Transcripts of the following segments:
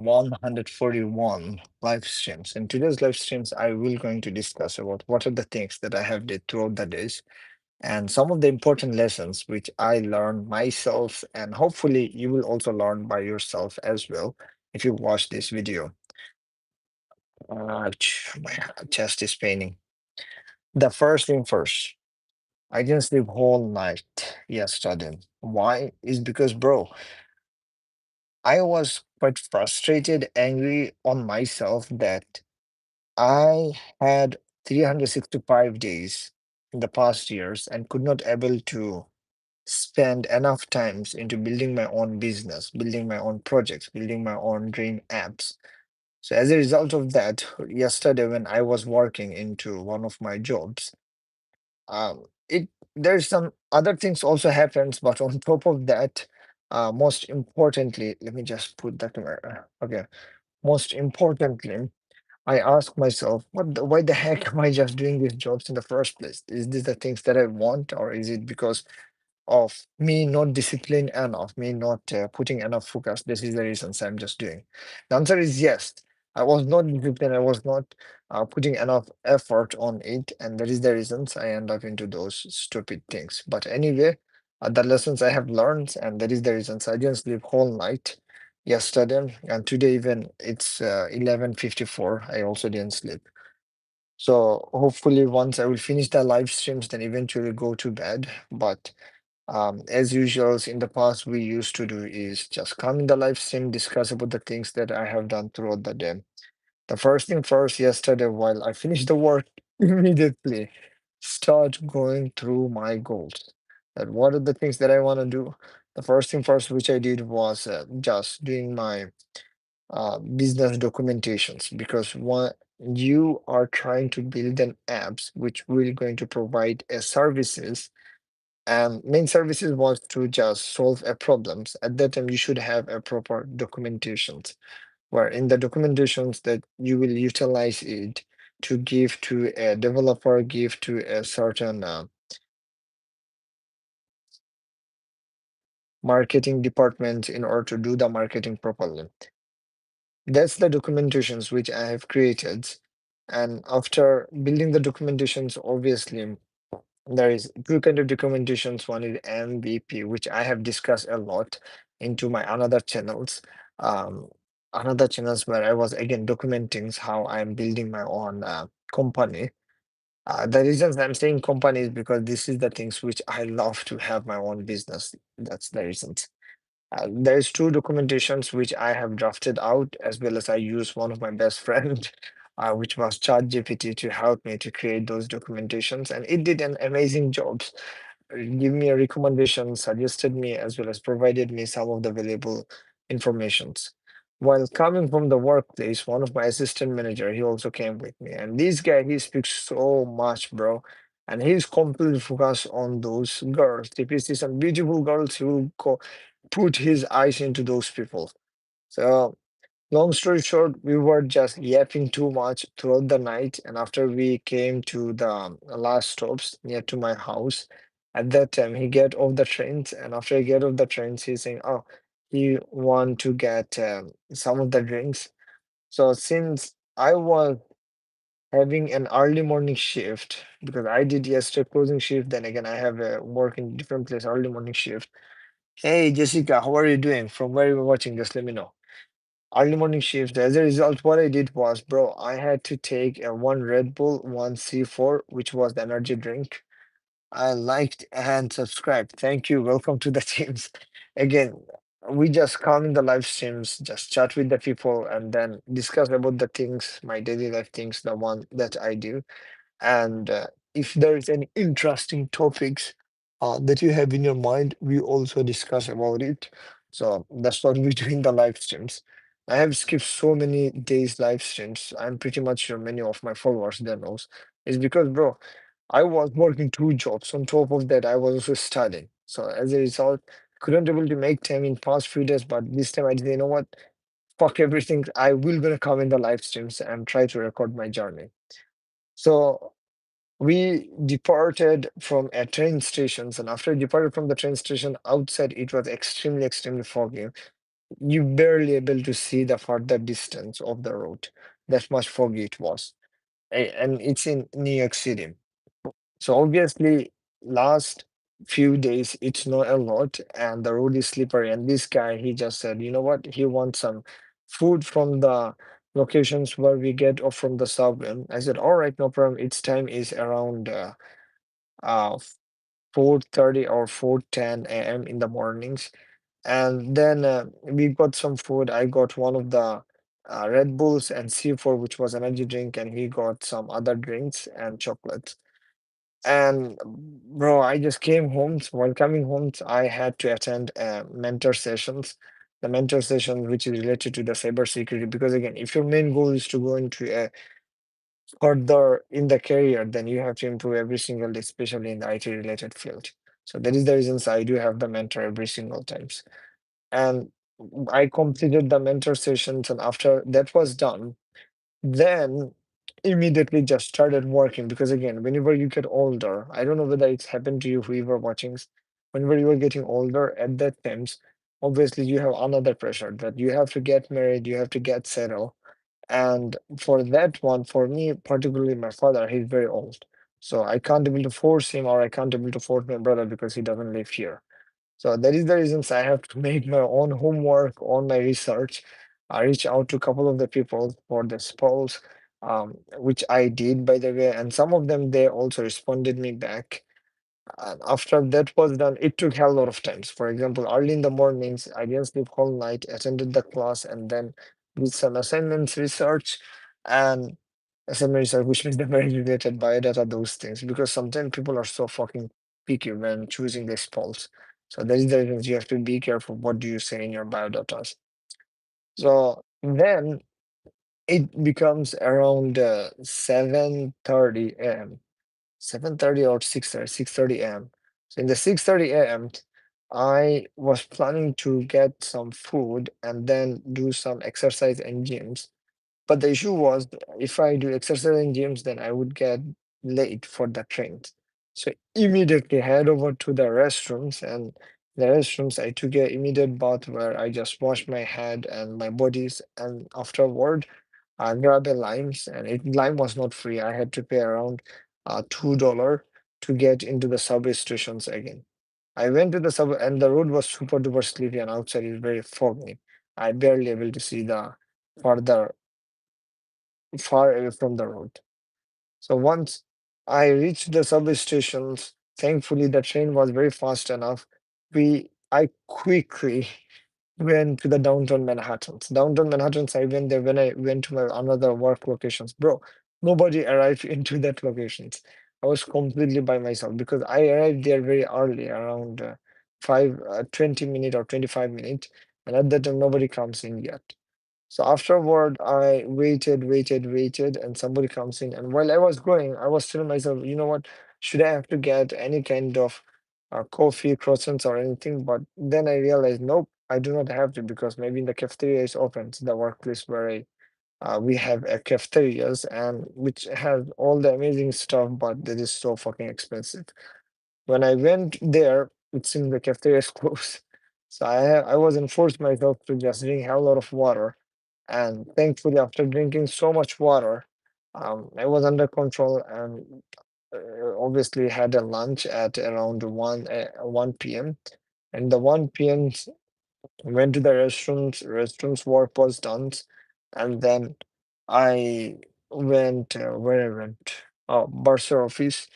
141 live streams. In today's live streams, I will going to discuss about what are the things that I have did throughout the days and some of the important lessons which I learned myself, and hopefully you will also learn by yourself as well if you watch this video. My chest is paining. The first thing first, I didn't sleep whole night yesterday. Why? Is because, bro, I was quite frustrated, angry on myself that I had 365 days in the past years and could not able to spend enough times into building my own business, building my own projects, building my own dream apps. So as a result of that, yesterday when I was working into one of my jobs, it there's some other things also happens, but on top of that, most importantly, let me just put that where, okay. Most importantly, I ask myself, why the heck am I just doing these jobs in the first place? Is this the things that I want, or is it because of me not disciplined enough, me not putting enough focus? This is the reasons I'm just doing. The answer is yes. I was not disciplined. I was not putting enough effort on it, and that is the reasons I end up into those stupid things. But anyway, the lessons I have learned, and that is the reasons I didn't sleep whole night yesterday, and today even it's 11:54. I also didn't sleep. So hopefully once I will finish the live streams, then eventually go to bed. But as usual, in the past, we used to do is just come in the live stream, discuss about the things that I have done throughout the day. The first thing first, yesterday, while I finished the work, immediately start going through my goals. That what are the things that I want to do? The first thing first, which I did was just doing my business documentations because what you are trying to build an apps which will going to provide a services, and main services was to just solve a problems. At that time, you should have a proper documentations, where in the documentations that you will utilize it to give to a developer, give to a certain marketing department in order to do the marketing properly. That's the documentations which I have created. And after building the documentations, obviously, there is two kind of documentations. One is MVP, which I have discussed a lot into my another channels. Um, Another channels where I was again documenting how I'm building my own company. The reasons I'm saying company is because this is the things which I love to have my own business. That's the reasons. There's two documentations which I have drafted out, as well as I use one of my best friend, which was ChatGPT, to help me to create those documentations, and it did an amazing job. Give me a recommendation, suggested me, as well as provided me some of the valuable informations. While coming from the workplace, one of my assistant manager, he also came with me, and this guy, he speaks so much, bro. And he's completely focused on those girls. If he sees some beautiful girls, he will put his eyes into those people. So, long story short, we were just yapping too much throughout the night. And after we came to the last stops near to my house, at that time he get off the trains. And after he get off the trains, he's saying, "Oh, he want to get some of the drinks." So since I was having an early morning shift because I did yesterday closing shift, then again I have a work in different place early morning shift. Hey Jessica, how are you doing? From where you were watching, just let me know. Early morning shift. As a result, what I did was, bro, I had to take a one Red Bull, one C4, which was the energy drink. I liked and subscribed. Thank you. Welcome to the teams. Again, we just come in the live streams, just chat with the people, and then discuss about the things, my daily life things, the one that I do. And if there is any interesting topics that you have in your mind, we also discuss about it. So that's what we do in the live streams. I have skipped so many days live streams. I'm pretty much sure many of my followers there knows. It's because, bro, I was working two jobs. On top of that, I was also studying. So as a result, couldn't able to make time in past few days. But this time I did, you know what? Fuck everything. I will gonna come in the live streams and try to record my journey. So we departed from a train stations, and after we departed from the train station outside, it was extremely foggy. you barely able to see the further distance of the road. That much foggy it was. And it's in New York City. So obviously, last few days it snowed a lot and the road is slippery. And this guy, he just said, you know what? He wants some food from the locations where we get or from the subway. I said, all right, no problem. Its time is around 4:30 or 4:10 a.m. in the mornings. And then we got some food. I got one of the Red Bulls and C4, which was energy drink, and he got some other drinks and chocolates. And bro, I just came home. So while coming home, I had to attend mentor sessions. The mentor session, which is related to the cybersecurity, because again, if your main goal is to go into a further in the career, then you have to improve every single day, especially in the IT related field. So that is the reasons I do have the mentor every single times. And I completed the mentor sessions, and after that was done, then immediately just started working because again, whenever you get older, I don't know whether it's happened to you who you were watching, whenever you are getting older at that times, obviously you have another pressure that you have to get married, you have to get settled. And for that one, for me, particularly my father, he's very old. So I can't able to force him or I can't able to force my brother because he doesn't live here. So that is the reasons I have to make my own homework on my research. I reach out to a couple of the people for this polls, which I did by the way, and some of them they also responded me back. And after that was done, it took a lot of times. For example, early in the mornings, I didn't sleep whole night, attended the class, and then did some assignments, research, and assignment research, which means the very related biodata, those things. Because sometimes people are so fucking picky when choosing these polls. So that is the reason you have to be careful what do you say in your biodatas. So then it becomes around 7:30 a.m. 7:30 or 6:30, 6:30 a.m. So in the 6:30 a.m., I was planning to get some food and then do some exercise and gyms. But the issue was if I do exercise in gyms, then I would get late for the trains. So immediately head over to the restrooms and the restrooms I took a immediate bath where I just washed my head and my bodies and afterward I grabbed a limes and lime was not free. I had to pay around $2 to get into the subway stations again. I went to the subway and the road was super duper sleepy and outside is very foggy. I barely able to see the further far away from the road. So once I reached the subway stations, thankfully the train was very fast enough. I quickly went to the downtown Manhattans. Downtown Manhattans, I went there when I went to my another work locations. Bro, nobody arrived into that locations. I was completely by myself because I arrived there very early, around 20 minutes or 25 minutes. And at that time, nobody comes in yet. So afterward, I waited, and somebody comes in. And while I was going, I was telling myself, you know what, should I have to get any kind of coffee, croissants, or anything? But then I realized, nope, I do not have to because maybe in the cafeteria is open. It's the workplace where we have a cafeterias and which has all the amazing stuff, but that is so fucking expensive. When I went there, it seemed the cafeteria is closed. So I was enforced myself to just drink a lot of water. And thankfully, after drinking so much water, I was under control and obviously had a lunch at around 1 p.m. And the 1 p.m. went to the restrooms work was done. And then I went, where I went? Oh, bursar office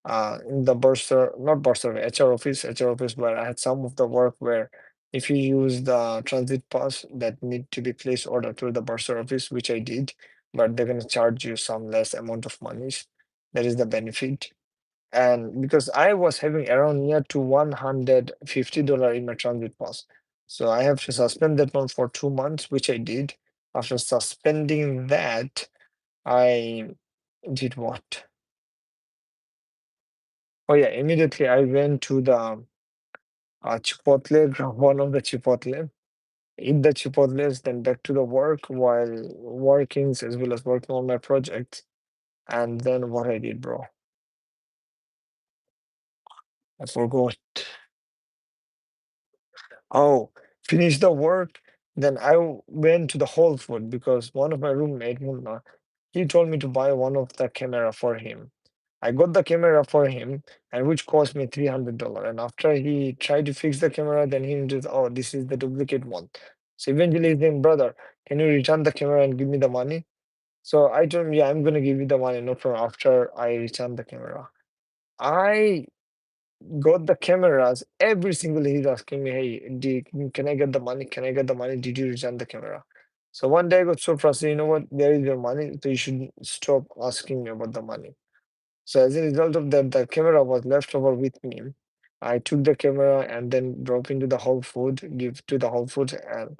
in the bursar, not bursar, HR office, where I had some of the work where if you use the transit pass that need to be placed order through the bursar office, which I did, but they're gonna charge you some less amount of monies. That is the benefit. And because I was having around near to $150 in my transit pass. So I have to suspend that one for 2 months, which I did. After suspending that, I did what? Oh yeah, immediately I went to the Chipotle, grab one of the Chipotle, eat the Chipotles, then back to the work while working as well as working on my projects. And then what I did, bro, I forgot. Oh, finish the work, Then went to the Whole Food because one of my roommate, Munna, he told me to buy one of the camera for him. I got the camera for him, and which cost me $300. And after he tried to fix the camera, then he noticed, oh, this is the duplicate one. So eventually he's saying, brother, can you return the camera and give me the money? So I told him, yeah, I'm gonna give you the money, no problem. After I return the camera, I got the cameras. Every single day he's asking me, hey, can I get the money? Can I get the money? Did you return the camera? So one day I got so frustrated, you know what? There is your money, so you should stop asking me about the money. So as a result of that, the camera was left over with me. I took the camera and then drove into the Whole Food, give to the Whole Food, and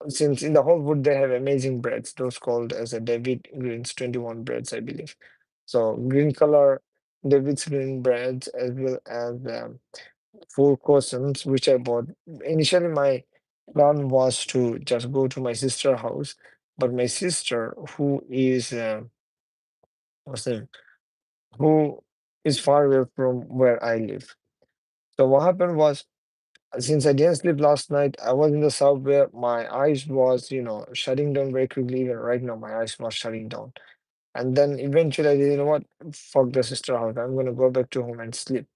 since in the Whole Food they have amazing breads, those called as a David Green's 21 breads, I believe. So green color David's green breads as well as four croissants, which I bought. Initially, my plan was to just go to my sister's house, but my sister, what's the who is far away from where I live. So what happened was, since I didn't sleep last night, I was in the subway. My eyes was, shutting down very quickly. Even right now, my eyes was shutting down. And then eventually, I did, you know what? Fuck the sister house. I'm gonna go back to home and sleep.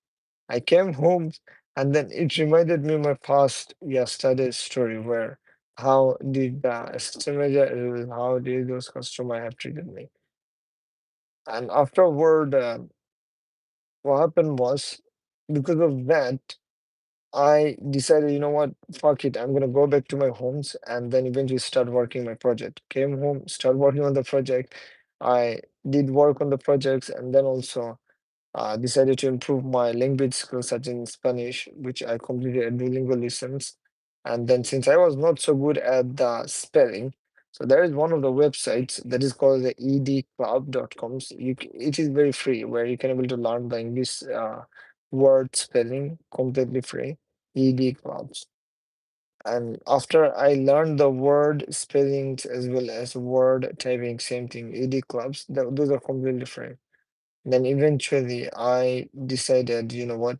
I came home, and then it reminded me of my past yesterday's story, where how did the assistant manager, how did those customer have treated me. And afterward, what happened was, because of that, I decided, you know what, fuck it, I'm gonna go back to my homes and then eventually start working my project. Came home, start working on the project. I did work on the projects and then also decided to improve my language skills such in Spanish, which I completed a Duolingo lessons. And then since I was not so good at the spelling, so there is one of the websites that is called the edclub.com. So it is very free where you can able to learn the English word spelling completely free. ED clubs. And after I learned the word spellings as well as word typing, same thing, ED clubs, those are completely free. Then eventually I decided, you know what,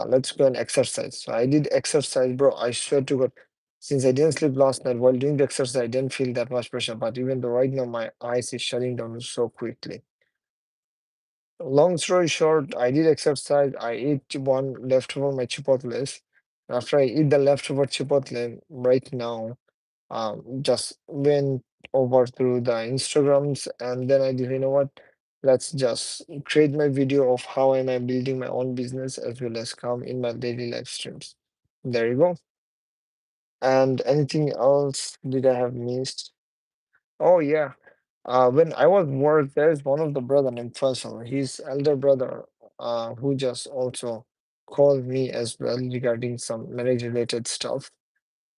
let's go and exercise. So I did exercise, bro. I swear to God, since I didn't sleep last night while doing the exercise, I didn't feel that much pressure. But even though right now my eyes is shutting down so quickly. Long story short, I did exercise. I ate one leftover my chipotles. After I eat the leftover chipotle, right now, just went over through the Instagrams and then I did, you know what? Let's just create my video of how am I building my own business as well as come in my daily live streams. There you go. And anything else did I have missed? Oh yeah. When I was work, there is one of the brother named Faisal, his elder brother, who just also called me as well regarding some marriage related stuff.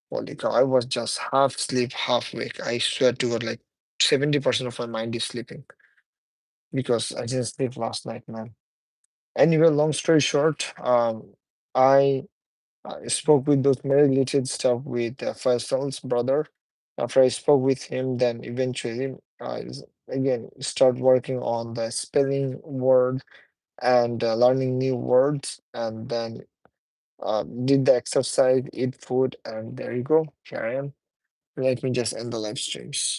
Holy cow, I was just half sleep, half wake. I swear to God, like 70% of my mind is sleeping because I didn't sleep last night, man. Anyway, long story short, I spoke with those marriage related stuff with Faisal's brother. After I spoke with him, then eventually again start working on the spelling word and learning new words, and then did the exercise, eat food, and there you go. Here I am. Let me just end the live streams.